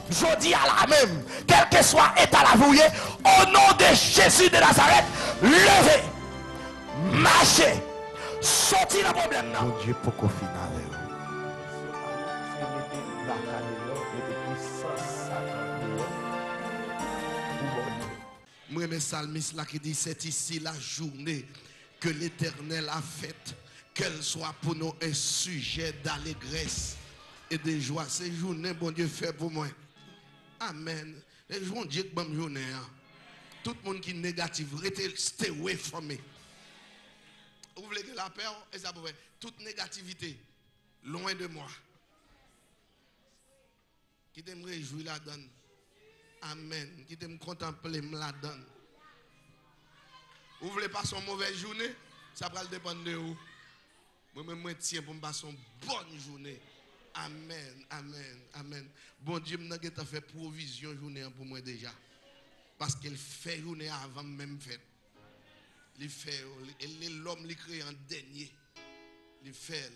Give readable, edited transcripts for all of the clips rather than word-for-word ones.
Je dis à la même, quel que soit état la vouillée, au nom de Jésus de Nazareth, levez, marchez, sortez le problème. Mon Dieu, pour qu'on finisse. Moi, mes psalmistes là qui dit c'est ici la journée que l'Éternel a faite, qu'elle soit pour nous un sujet d'allégresse et de joie. Ces journées, bon Dieu, fait pour moi. Amen. Et je vous dis que bonne journée. Tout le monde qui est négatif, stay away from me. Vous voulez que la peur, et ça pourrait, toute négativité, loin de moi. Qui t'aime réjouir la donne. Amen. Qui t'aime contempler la donne. Vous voulez passer une mauvaise journée? Ça va dépendre de vous. Moi-même, je tiens pour me passer une bonne journée. Amen, amen, amen. Bon Dieu, je fait provision journée pour moi déjà. Parce qu'il fait journée avant même fait. Il fait, l'homme il crée en dernier. Il fait.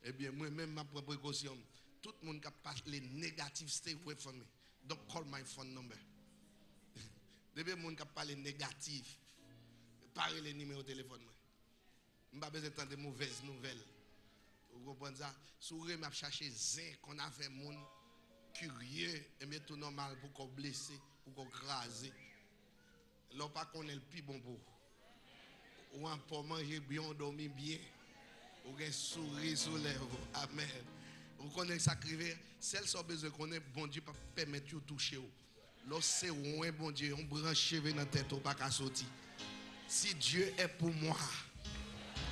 Eh bien, moi-même, ma propre précaution. Tout le monde qui passe les négatifs, stay away from me. Don't call my phone number. Depuis le monde qui parle négatif, parlez les numéros de téléphone. Je n'ai pas besoin d'entendre de mauvaises nouvelles. Vous comprenez ça? Si vous avez cherché zin qu'on a fait monde curieux, et bien tout normal pour qu'on blesse, pour qu'on crase. L'on pas qu'on est le plus bon pour. Ou un pour manger bien, dormir bien. Ou un sourire sur les lèvres. Amen. Vous connaissez ça crivé, celles qui ont besoin qu'on ait bon Dieu pour permettre de toucher. Lorsque vous avez bon Dieu, on branche dans la tête, on ne peut pas sortir. Si Dieu est pour moi,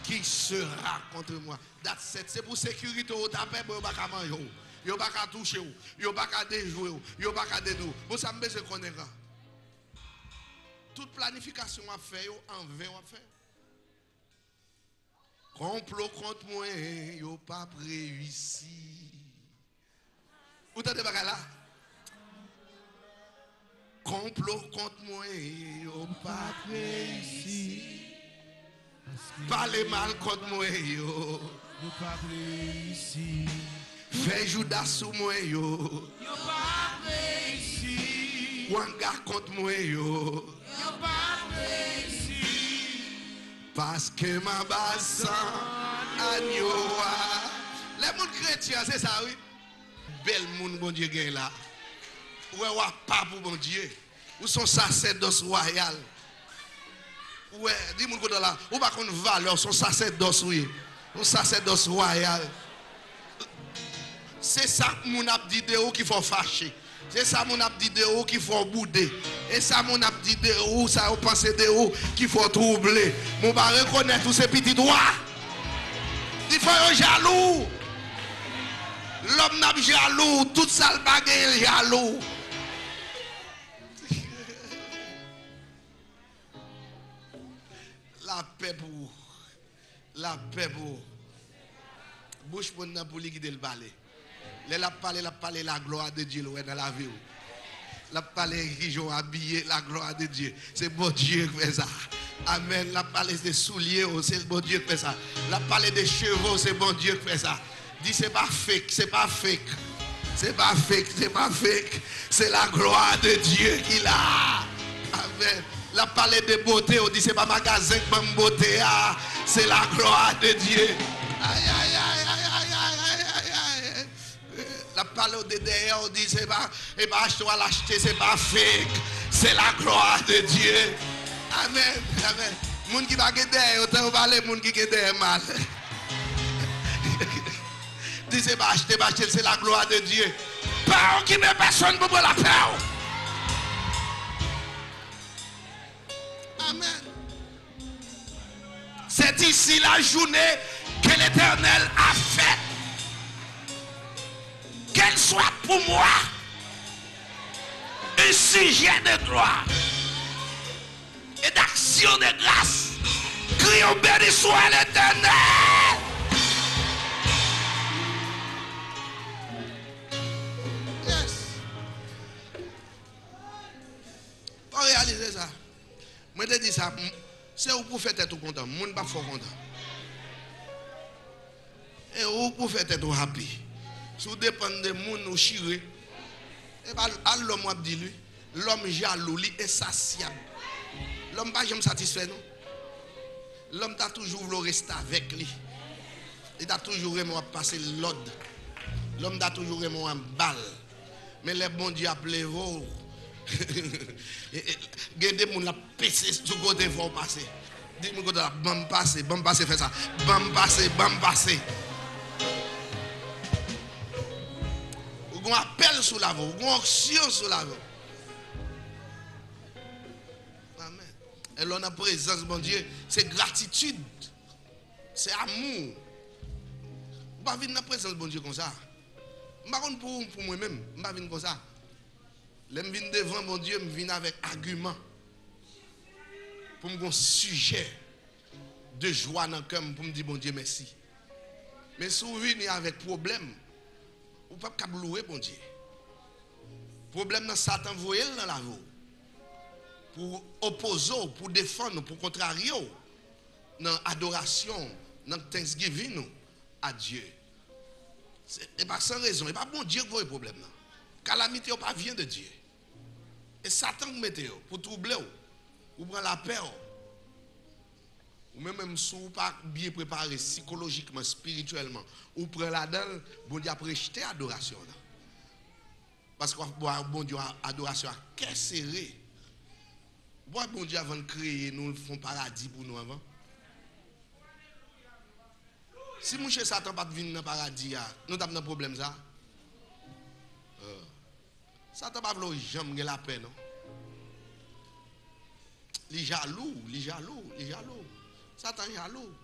qui sera contre moi? C'est pour sécurité, on n'a pas de manger, on n'a pas de toucher, on n'a pas de déjouer, on n'a pas de dédou. Vous savez besoin qu'on ait là. Toute planification à faire, en vain à faire. Complot contre moi, il n'a pas réussi. Vous entendez pas là? Complot contre moi, il n'a pas réussi. Parlez mal contre moi, il n'a pas réussi. Fait Judas sous moi, il n'a pas réussi. Wanga contre moi, il n'a pas réussi. Parce que ma base agnoa. Les gens chrétiens, c'est ça, oui. Bel monde, bon Dieu, gagne là. Ouais, pas pour bon Dieu. Où sont sacerdoce royal? Ouais, dis-moi quoi là. Ou pas qu'on valeur, son sacerdoce, oui. Un sacerdoce royal. C'est ça que mon a dit de vous qu'il faut fâcher. C'est ça mon a dit de vous qu'il faut bouder. Et ça mon a dit de vous, ça vous pensez de vous qu'il faut troubler. Mon va reconnaître tous ces petits doigts. Il faut être jaloux. L'homme n'a pas jaloux, tout ça le bagage est jaloux. La paix pour vous. La paix pour vous. Bouche pour nous pour lui guider le balai. La parler la gloire de Dieu dans la vie. La parler qui ont habillé la gloire de Dieu. C'est bon Dieu qui fait ça. Amen. La parler des souliers, c'est bon Dieu qui fait ça. La parler des chevaux, c'est bon Dieu qui fait ça. Dis c'est pas fake, c'est pas fake. C'est pas fake, c'est pas fake. C'est la gloire de Dieu qui l'a. Amen. La parler de beauté, on dit c'est pas magasin qui me beauté. C'est la gloire de Dieu. Aïe, aïe, aïe, aïe, aïe, aïe, aïe. La parole de derrière, on dit c'est pas, et pas acheter à l'acheter, c'est pas fake. C'est la gloire de Dieu. Amen. Amen. Moun qui va gagner derrière, autant va aller moun qui gagne derrière mal. Dis c'est pas acheter, c'est la gloire de Dieu. Pas qui met personne pour la paix. Amen. C'est ici la journée que l'Éternel a faite. Qu'elle soit pour moi un sujet de gloire et d'action de grâce. Crions béni soit l'Éternel. Yes. Pour réaliser ça, moi je dis ça, c'est où pour faire être content. Moi ne pas fort content. Et où pour faire être happy. Si vous dépendez de monde ou chiré, Et bien, l'homme a dit lui, l'homme jaloux, lui insatiable. L'homme pas jamais satisfait, non? L'homme t'a toujours voulu rester avec lui. Il t'a toujours aimé passer l'ordre. L'homme t'a toujours aimé en balle. Mais les bons dieux appelés vous. Il y a des gens qui ont pété sur le côté pour passer. Dis-moi que bam passer, fais ça. Bam passer. Ou un appel sur la voie, ou une action sur la voie. Amen. Et l'on a présence, mon Dieu, c'est gratitude, c'est amour. Vous ne pas venir dans la présence, mon Dieu, comme ça. Je ne sais pas pour moi-même, je ne pas venir comme ça. Je viens devant mon Dieu, je viens avec argument. Pour me un sujet de joie dans le cœur, pour me dire, mon Dieu, merci. Mais si vous venez avec problème, vous ne pouvez pas louer, mon Dieu. Problème dans Satan, vous voyez dans la vie. Pour opposer, pour défendre, pour contrarier, dans l'adoration, dans le thanksgiving à Dieu. Ce n'est pas sans raison, ce n'est pas bon Dieu qui voit le problème. Calamité n'est pas vient de Dieu. Et Satan vous mettez pour troubler, ou prendre la peur. Ou même si vous n'êtes pas bien préparé psychologiquement, spirituellement, ou prenez la dalle, bon Dieu a rejeté l'adoration. Parce que bon Dieu a adoration à cœur serré. Bon Dieu avant de créer, nous font paradis pour nous avant. Si mon cher Satan pas venir dans le paradis, nous avons un problème ça. Satan pas vouloir jamais la paix, non? Il est jaloux. Satan est jaloux.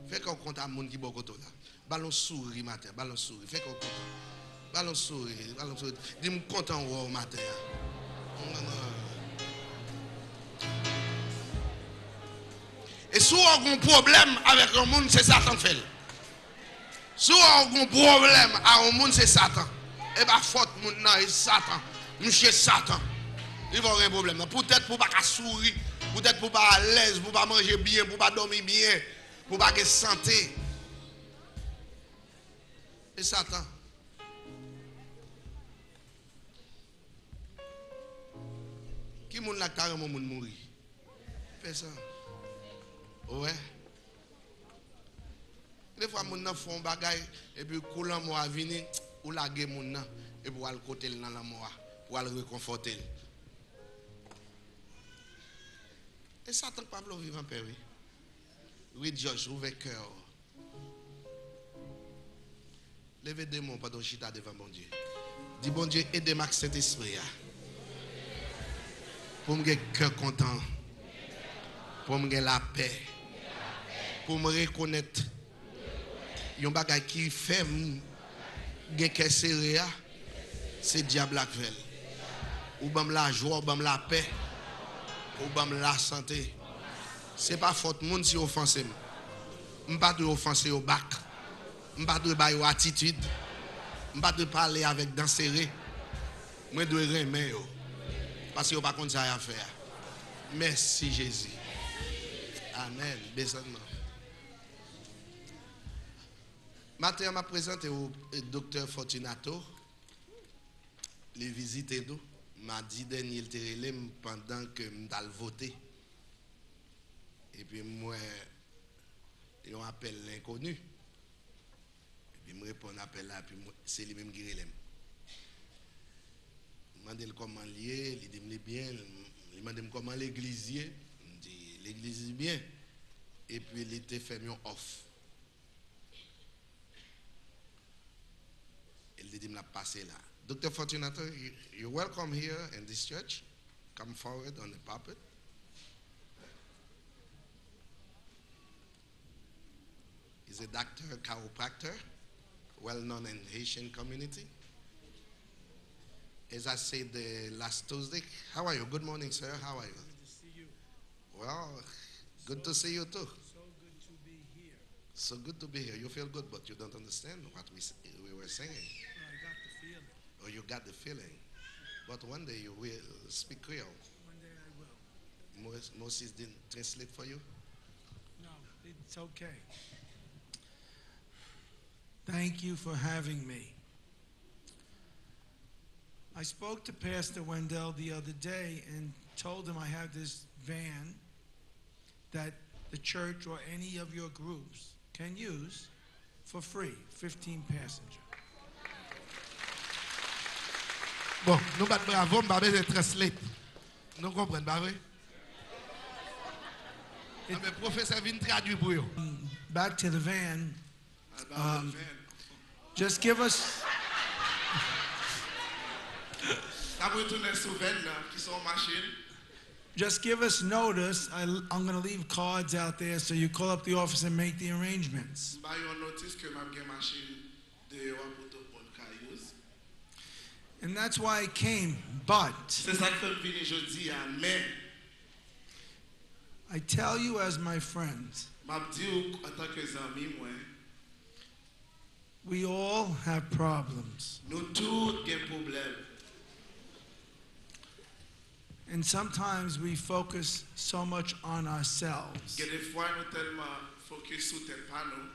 Fait qu'on compte à monde qui bon côté là. Ballon souris matin, ballon souris. Fait qu'on compte. Ballon souris. Dis-moi content au matin. Et si on a un problème avec un monde, c'est Satan fait. Si on a un problème avec un monde, c'est Satan. Et bien, faute monde, c'est Satan. Monsieur Satan. Il va avoir un problème. Peut-être pour ne pas sourire, peut-être pour ne pas à l'aise, pour ne pas manger bien, pour ne pas dormir bien, pour ne pas avoir santé. Et Satan. Qui moun la carrément moun mourir? Fais ça. Ouais. Des fois moun nan font bagay et puis coulant moi venir ou laguer moun nan et pour aller côté dans la mort pour aller réconforter. Et Satan pas vouloir vivre en paix. Oui, George, ouvrez cœur. Levez des mots pendant chita devant mon Dieu. Dis bon Dieu, aidez-moi avec cet esprit. Pour me cœur content. Pour me la paix. Pour me reconnaître. Il y a un bagage qui fait me cœur serré. C'est diable qui fait. Ou bam la joie, ou bam la paix. Ou bam la santé. Ce n'est pas faute monde si offensé. Je ne pas offenser au bac. Je ne pas de aux attitude. Je ne pas de parler avec dents serrées. Je dois aimer. Parce que je ne pas ça à faire. Merci Jésus. Amen. Bézonnement. Matin, je m'a présenté au docteur Fortunato. Les visites nous. M'a dit Daniel Terelem pendant que je voté. Et puis moi, ils ont appelé l'inconnu. Et puis je réponds à l'appel là, puis c'est lui-même qui relève. Je me demande comment lier, il dit bien, il me demande comment l'église est. Je dis l'église est bien. Et puis il était fait mieux off. Il dit me l'a passé là. Dr. Fortunato, you're welcome here in this church. Come forward on the pulpit. He's a doctor, a chiropractor, well known in Haitian community. As I said last Tuesday, how are you? Good morning, sir. How are you? Good to see you. Well, good to see you too. So good to be here. So good to be here. You feel good, but you don't understand what we were saying. Well, I got the feeling. Or you got the feeling. But one day you will speak Creole. One day I will. Moses didn't translate for you? No, it's okay. Thank you for having me. I spoke to Pastor Wendell the other day and told him I have this van that the church or any of your groups can use for free, 15 passengers. Bon, nous pas bravo, nous pas besoin de translate. Nous comprenons pas vrai? Mais le professeur vient traduire pour eux. Back to the van, About the van. just give us, Après retourner sur van là, qui sont en machine. just give us notice. I'm going to leave cards out there so you call up the office and make the arrangements. Bah yon notice que m'a gen machine de pour tout monde ka use. And that's why I came. But C'est ça que fait venir jodi à mais I tell you as my friends, m'a dit en tant que ami moi, we all have problems. nous tous gen problème. And sometimes we focus so much on ourselves. Gen des fois nous tellement focus sur tête pas nous.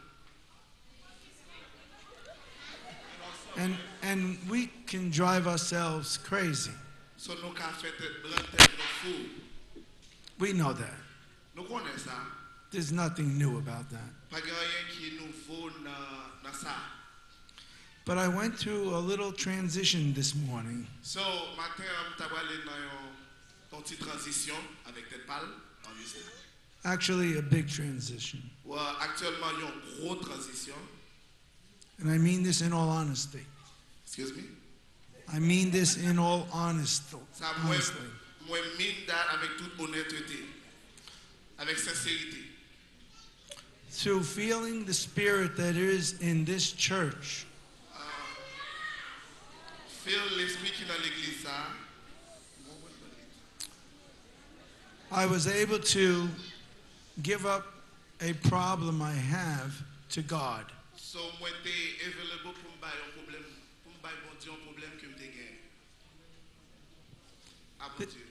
And we can drive ourselves crazy. So nous ka fait tête blanc tête nous fou. We know that. Nous connaissons ça. There's nothing new about that. Pas gen rien qui nous faut dans ça. But I went through a little transition this morning. So matin on t'a aller dans une petite transition avec tête pâle en musique. Actually, a big transition. Ouais, actuellement il y a une grosse transition. And I mean this in all honesty. Excuse me. I mean this in all honesty. Ça moi Honestly. moi mine that avec toute honnêteté. Avec sincérité. Through feeling the spirit that is in this church, Feel l'esprit qui dans l'église ça. I was able to give up a problem I have to God. So moi t'es available pour me bailler un problème, pour me bailler bon Dieu un problème que me t'ai gagné. Ah bon Dieu.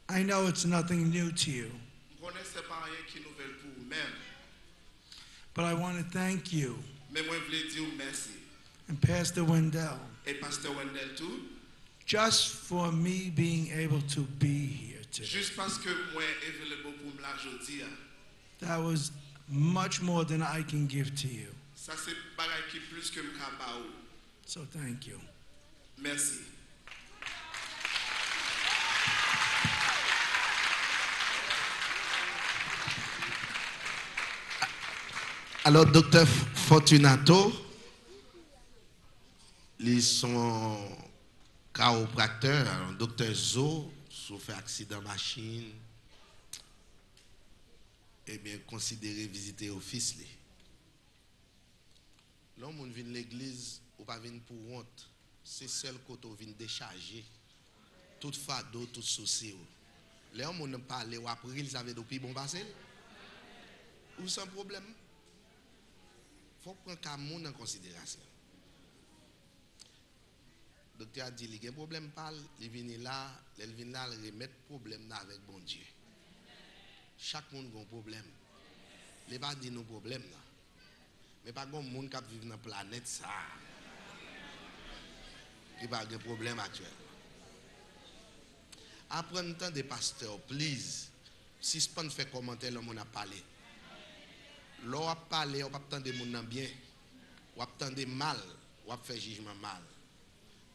I know it's nothing new to you, Je connais c'est pas rien qui nouvelle pour vous-même. but I want to thank you Mais moi je voulais dire merci. and Pastor Wendell Et Pasteur Wendell tout, just for me being able to be here today. juste parce que moi available pour me la jodi. That was much more than I can give to you. Ça c'est bagay qui plus que me ka ou. So thank you. Merci. Alors, docteur Fortunato, ils sont chiropracteurs. Alors, docteur Zo, souffre accident machine, eh bien, considéré visiter office. L'homme vient de l'église, ou pas vient pour honte. C'est seul côté vient décharger. Tout fado, tout souci. Les hommes ne parlent ou après, ils avaient depuis bon passé. Ou sans problème. Il faut prendre un monde en considération. Le docteur a dit qu'il y a un problème, il vient là, il remet le problème là avec bon Dieu. Chaque monde a un problème. Il ne pas dit nos problèmes là. Mais pas de monde qui vit dans la planète ça. Qui pas de problème actuel. Apprenez temps des pasteurs, please. Si ce pas fait commentaire, le monde a parlé. L'on a parlé, on ne peut pas attendre les gens bien. On a attendre mal, on a fait jugement mal.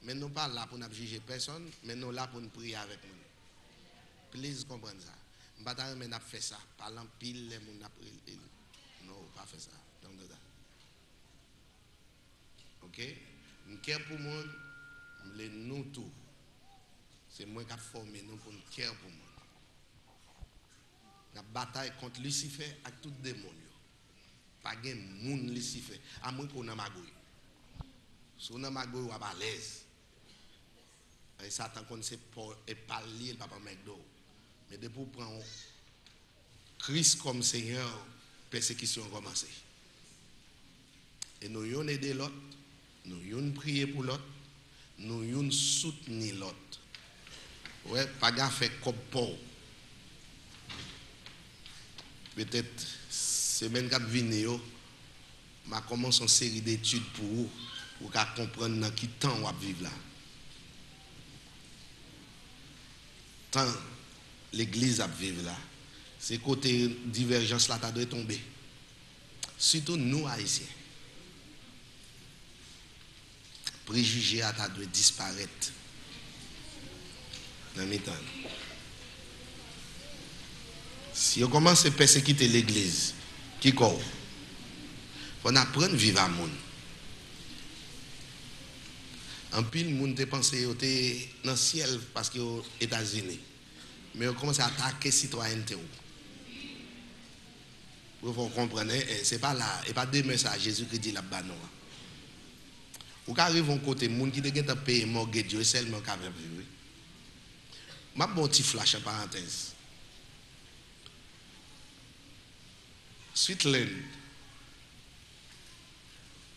Mais nous ne sommes pas là pour nous juger personne, mais nous sommes là pour nous prier avec nous. Please comprenez ça. Je ne vais pas faire fait ça. Parlant pile, les gens prié. Non, pas faire ça. Don't do that. Ok? Je care pour le monde, je nous tout. C'est moi qui ai formé nous pour nous care pour le monde. La bataille contre Lucifer avec tout démon. Pas de monde Lucifer. À moins qu'on a magouille. Si on a magouille, on va à l'aise. Et Satan qu'on sait pas et parler, il va pas mettre d'eau. Mais depuis qu'on prend Christ comme Seigneur, persécution commence. Et nous yon aider l'autre, nous yon prier pour l'autre, nous yon soutenir l'autre. Ouais, pas gaffe fait comme pour. Peut-être semaine qui vient, je commence une série d'études pour vous, pour comprendre dans quel temps on va vivre là. tant l'église a vivre là, c'est côté divergence là ta doit tomber. Surtout nous haïtiens. Préjugés à ta doit disparaître. Dans mes temps. Si on commence à persécuter l'église, qui quoi? On apprend à vivre à monde. En pile, le monde te pensé que était dans le ciel parce que aux États-Unis. Mais on commence à attaquer les citoyenneté. Vous comprenez, ce n'est pas là, et pas demain ça, Jésus-Christ dit là-bas. Ou quand arrive un côté, les gens qui ont payé mortgage, c'est seulement qui ont vivre. Je vais un petit flash en parenthèse. Switzerland,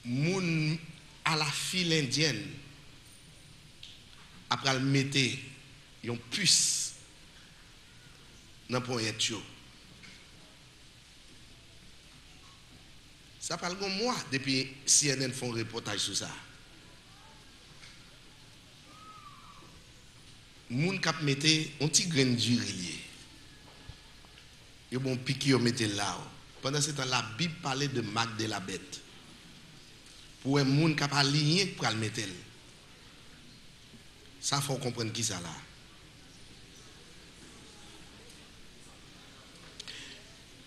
moun à la file indienne, après le mettre une puce dans le point. Ça fait un mois depuis CNN font un reportage sur ça. Moun kap mette un petit grain de riz. Yo bon piqué yo mette là. Pendant ce temps la Bible parlait de Marc de la bête. Pour un moun kap aligné pour le mettre. Ça faut comprendre qui ça là.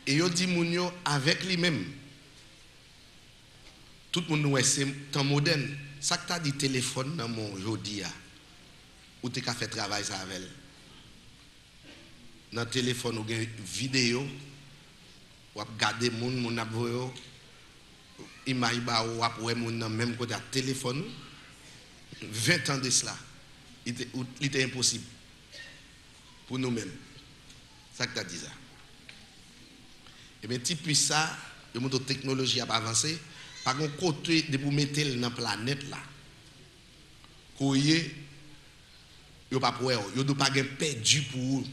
Et yo dit moun yo avec lui-même. Tout le monde c'est temps moderne. Ça que tu as dit téléphone dans mon jodi a. Ou tu as fait travail ça avec. Dans le téléphone ou une vidéo ou regarder moun ap voyo image ba ou ap wè moun nan même côté téléphone 20 ans de cela. Il était impossible pour nous-mêmes. Ça que tu as dit ça. Et bien, type ça, la technologie a avancé, par contre, côté de vous mettre dans la planète là, vous n'avez pas perdu pour vous.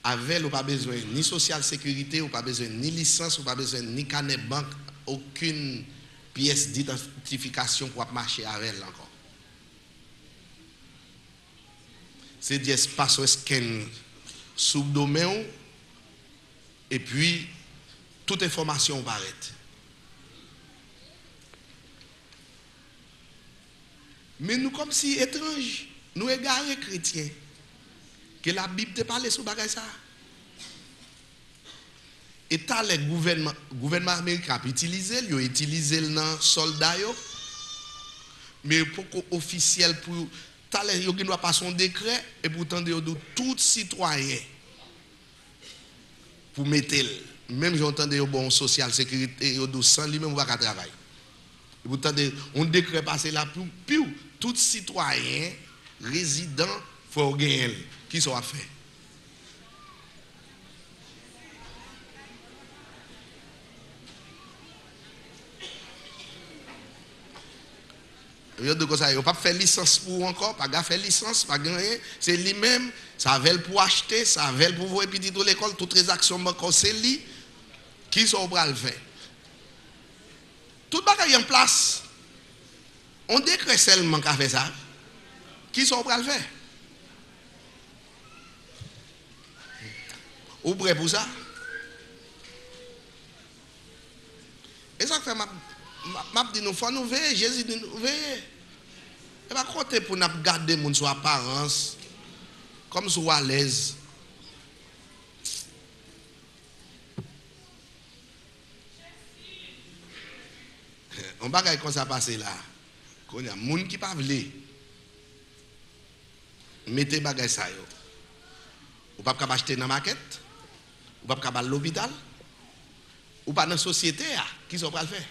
Avec, vous n'avez pas besoin ni social sécurité, vous n'avez pas besoin ni licence, vous n'avez pas besoin ni carnet banque, aucune pièce d'identification pour marcher avec elle encore. C'est des espaces scan sous le domaine et puis toute information paraît. Mais nous comme si étranges, nous égarés chrétiens, que la Bible te parle sur bagay ça. Et t'as le gouvernement américain utilisé, il a utilisé dans soldats, mais pour officiel pour il ne doit pas son décret et pourtant de tout citoyen pour mettre même j'entends de bon social sécurité sans lui même va pas travailler. Et pourtant on décret passer là pour tout citoyen résident faut gagner qui soit fait. Il n'a pas fait licence pour encore, pas fait licence, pas gagner. C'est lui-même, ça veut pour acheter, ça veut pour voir petit de l'école, toutes les actions bancaires, c'est lui qui sont pour le faire. Tout le monde est en place. On décret seulement qu'à faire ça. Qui sont pour le faire? Ou prêt pour ça? Et ça fait m'a dit nous faut nous veiller, Jésus dit nous veiller. Et pas compter pour nous garder mon sur apparence comme sur à l'aise. On bagaille comme ça passer là. Qu'on y a monde qui pas vle. Mettez bagaille ça yo. Ou pas capable acheter dans maquette, ou pas capable l'hôpital, ou pas dans société qui sont pas le faire.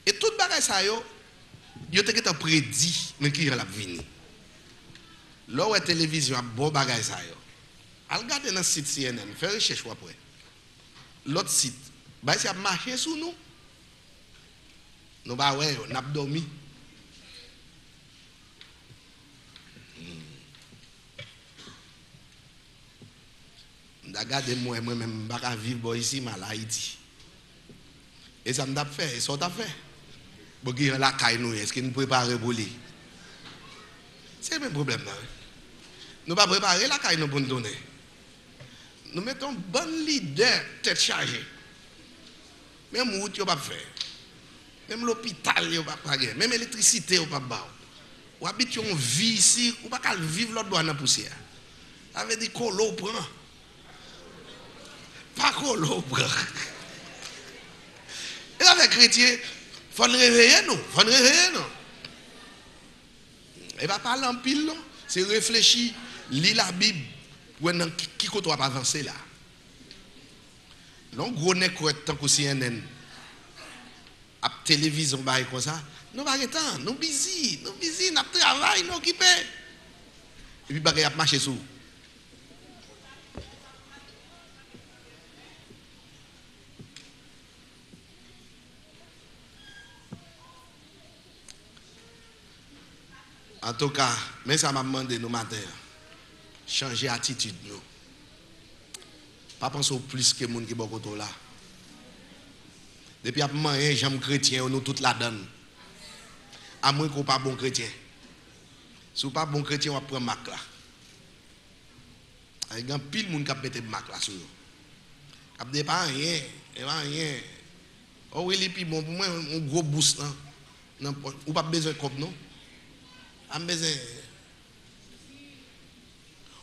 Et tout bagay ça yo te prédit mais qui va venir. Là où la télévision a bon bagay ça yo. Al regarder dans le site CNN, faire recherche après. L'autre site, bah ça a marché sous nous. Nous bah ouais, on a dormi. Regardez moi-même pas vivre ici mal Haïti. Et ça m'a fait, et ça t'a fait. Bon, qui est la caille nous, est-ce qu'il nous prépare pour lui? C'est le même problème là. Nous ne pas préparer la caille nous pour nous donner. Nous mettons bon leader tête chargée. Même route, il ne pas faire. Même l'hôpital, il ne pas faire. Même l'électricité, il ne pas faire. Ou habitué on vit ici, ou pas vivre l'autre doigt dans la poussière. Ça veut dire qu'on l'eau prend. Pas qu'on l'eau prend. Et avec chrétien, il faut nous réveiller nous. Il faut nous réveiller nous. Et pas parler en pile, non. C'est réfléchir, lire la Bible, pour qui côté va avancer là. Non, gros nez correct tant que CNN, à télévision, comme ça. Nous pas de temps, nous busy, nous travaillons, nous occupés. Et puis, il y a marché sous. En tout cas, mais ça m'a demandé nous matin, changer attitude nous. Pas penser au plus que les gens qui sont beaucoup là. Depuis après moi, j'aime chrétien, nous toute la donne. À moins qu'on pas bon chrétien. Si vous pas bon chrétien, on va prendre marque là. Avec un pile monde qui a pété marque là sur vous. Cap pas rien, rien. Oh oui, les puis bon pour moi un gros boost là. Ou pas besoin de cop non. A besoin.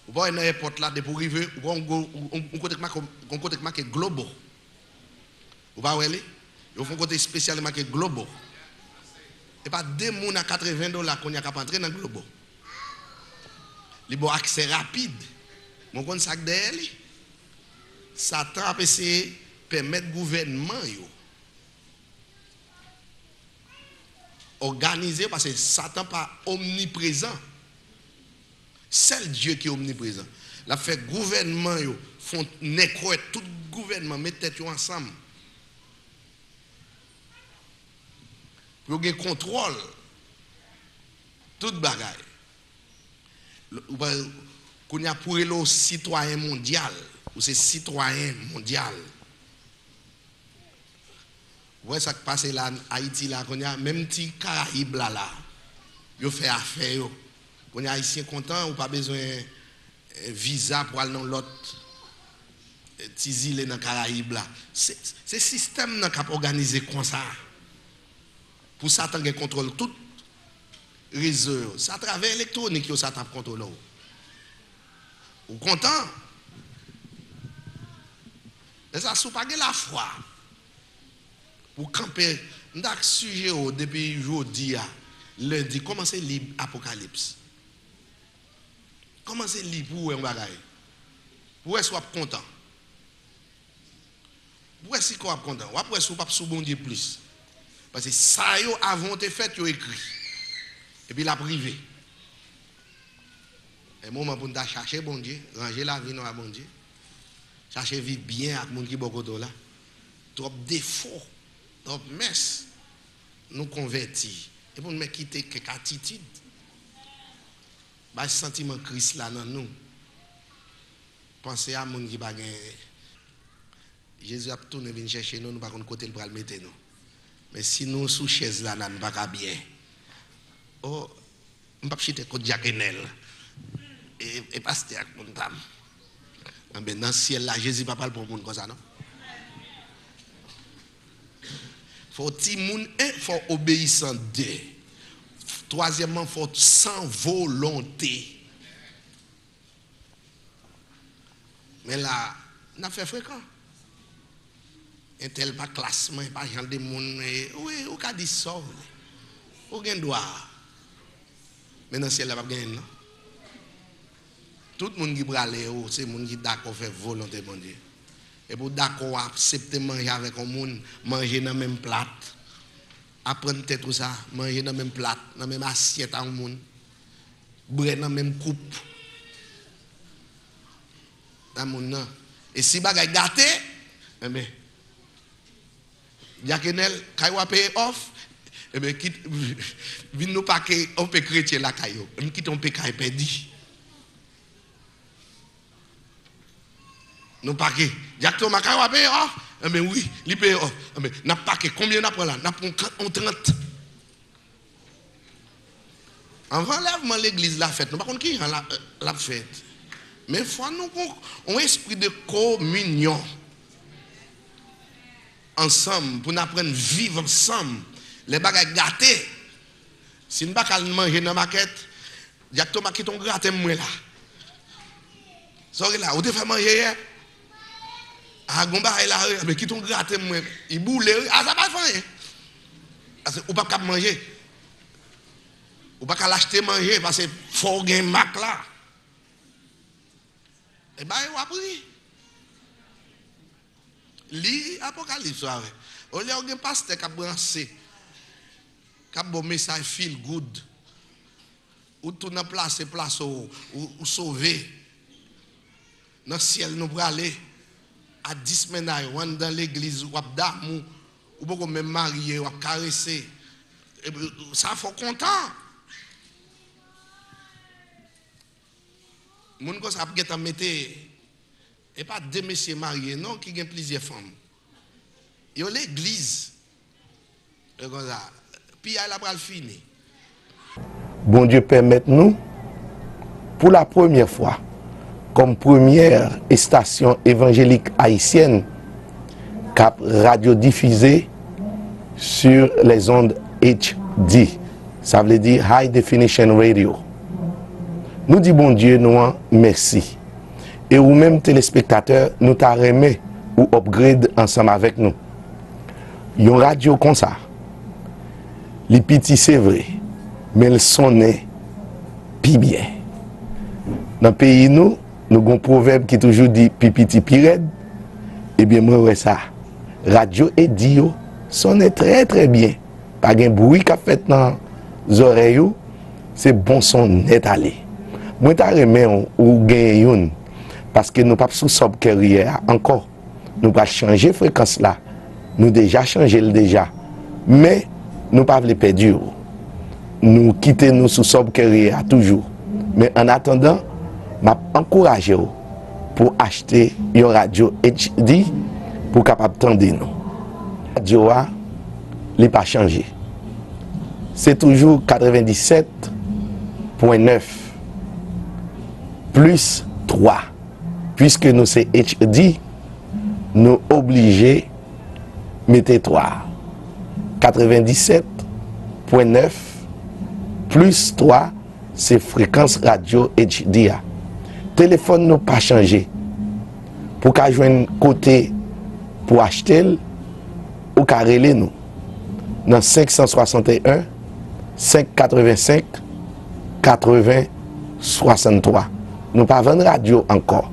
Ou pas dans l'aéroport là de pour arriver, on côté marqué Globo. Ou pas aller? Ils font côté spécial marqué Globo. Et pas deux moun à $80 qu'on y a qu'à entrer dans le Globo. Les bon accès rapide. Mon compte sac derrière lui. Satan a essayé de permettre au gouvernement yo organiser parce que Satan n'est pas omniprésent. Seul Dieu qui est omniprésent. La fait gouvernement yo font nécroet tout gouvernement mettre tête ensemble. Pour gagner contrôle toute bagaille. Qu'on y a pour le citoyen mondial ou c'est citoyen mondial. Ouais ça qui passe là en Haïti là qu'on y a même petit Caraïbes là yo fait affaire yo. Qu'on y a haïtien content ou pas besoin visa pour aller dans l'autre petits îles dans Caraïbes là. C'est système qui a organisé comme ça. Pour Satan qui contrôle tout réseau. C'est à travers l'électronique que Satan contrôle. Vous content? Mais ça ne pas la foi. Pour camper, dans sujet depuis aujourd'hui, lundi, commencez à lire Apocalypse. Commencez à lire pour un bagage. Pour être content. Pour être content. Ou après, vous pas sous bon Dieu plus. Parce que ça, avant de fait, vous écrit. Et puis la privé. Et moment pour nous chercher bon Dieu, ranger la vie dans bon Dieu. Chercher vivre bien avec les gens qui sont beaucoup là. Trop défaut, trop messe, nous convertir. Et pour nous quitter quelques attitudes. Bah, sentiment Christ là dans nous. Pensez à mon qui va gagner. Jésus a tourné venir chercher nous, nous pas côté pour le mettre nous. Mais si nous sous chaise là, nous ne pas bien. Oh, je ne vais pas chiter contre Jacquenel. Et pasteur avec mon dame. Mais dans le ciel là, Jésus ne va pas parler pour le monde comme ça, non? Faut ti moun un, faut obéissant deux. Troisièmement, faut sans volonté. Mais là, on a fait fréquent. Un tel pas classement, pas genre de monde. Oui, ou qu'a dit ça. Ou gain droit. Mais dans le ciel là, pas gain, non? Tout le monde qui brale, c'est le monde qui d'accord faire volonté, mon Dieu. Et pour d'accord accepter manger avec un monde, manger dans la même plate, apprendre tout ça, manger dans la même plate, dans la même assiette à un monde, boire dans la même coupe. Dans mon nom. Et si bagay gâté, eh bien, Jacquenel, quand on paye off, eh bien, vin nous pas que on peut chrétien la caillou, on quitte on peut caille perdu. Nous pas que Jacques ma caillou paye off, eh bien oui, il paye off. Eh bien, n'a pas que combien n'a prend là, n'a prend 30. Avant l'enlèvement l'église l'a fait. Nous par contre qui l'a fait. Mais il faut nous un esprit de communion ensemble pour nous apprendre à vivre ensemble. Les bagages gâtés. Si nous ne pouvons pas manger dans la maquette, il y a Thomas qui t'ont gratté moi là. Sorry là, vous te fait manger hier. Ah, gomba là, mais qui t'ont gratté moi. Il boule, ah ça va faire. Parce que vous ne pouvez pas manger. Vous ne pouvez pas l'acheter manger parce que faut gagner mac là. Et bien, vous appris. Lis Apocalypse. Au lieu de pasteur qui a brancé, qui a bon message feel good, ou tout dans place ou sauver. Dans le ciel, nous pour aller à 10 semaines dans l'église, ou d'amour, ou beaucoup même marier, ou caresser. Ça faut content. Moun ko sa peut mettre et pas deux messieurs mariés non qui ont plusieurs femmes. Yo l'église. Et comme ça. Puis elle a pas fini. Bon Dieu permette nous pour la première fois comme première station évangélique haïtienne cap radiodiffusée sur les ondes HD. Ça veut dire High Definition Radio. Nous disons bon Dieu, nous merci. Et vous-même, téléspectateurs, nous t'arrêtons ou upgrade ensemble avec nous. Une radio comme ça, les petits c'est vrai, mais le son est pi bien. Dans le pays, nous avons un proverbe qui toujours dit pipiti pired. Eh bien, moi, ouais ça. Radio et dio sonne très très bien. Pas de bruit qu'a fait dans les oreilles, c'est bon son net allé. Moi, je remets ou gagne parce que nous pas sous sub carrière encore. Nous pas changer fréquence là. Nous déjà changé le déjà. Mais nous pas les perdre. Nous quitter nous sous sub carrière toujours. Mais en attendant, m'a encouragé pour acheter une radio HD pour capable tendre nous. Radio a n'est pas changé. C'est toujours 97.9 plus 3. Puisque nous c'est HD, nous obligés mettre 3. 97.9 plus 3, c'est fréquence radio HD. Téléphone nous pas changé. Pour qu'à joindre côté pour acheter ou carrelé nous dans 561 585 80 63. Nous pas vendre radio encore,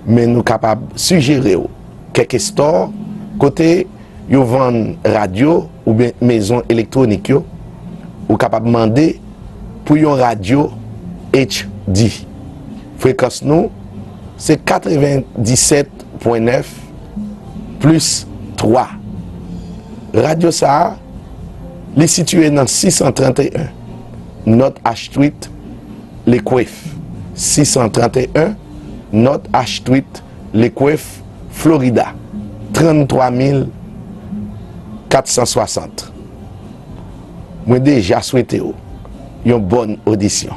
mais nous capables de suggérer quelques stores côté yo vend radio ou bien maison électronique yo, ou capable demander pour une radio HD. Fréquence nous c'est 97.9 plus 3. Radio ça est situé dans 631 North H Street, Les Coifs. 631 North H Street, Les Coifs, Florida. 33 460. Moi déjà souhaité une bonne audition.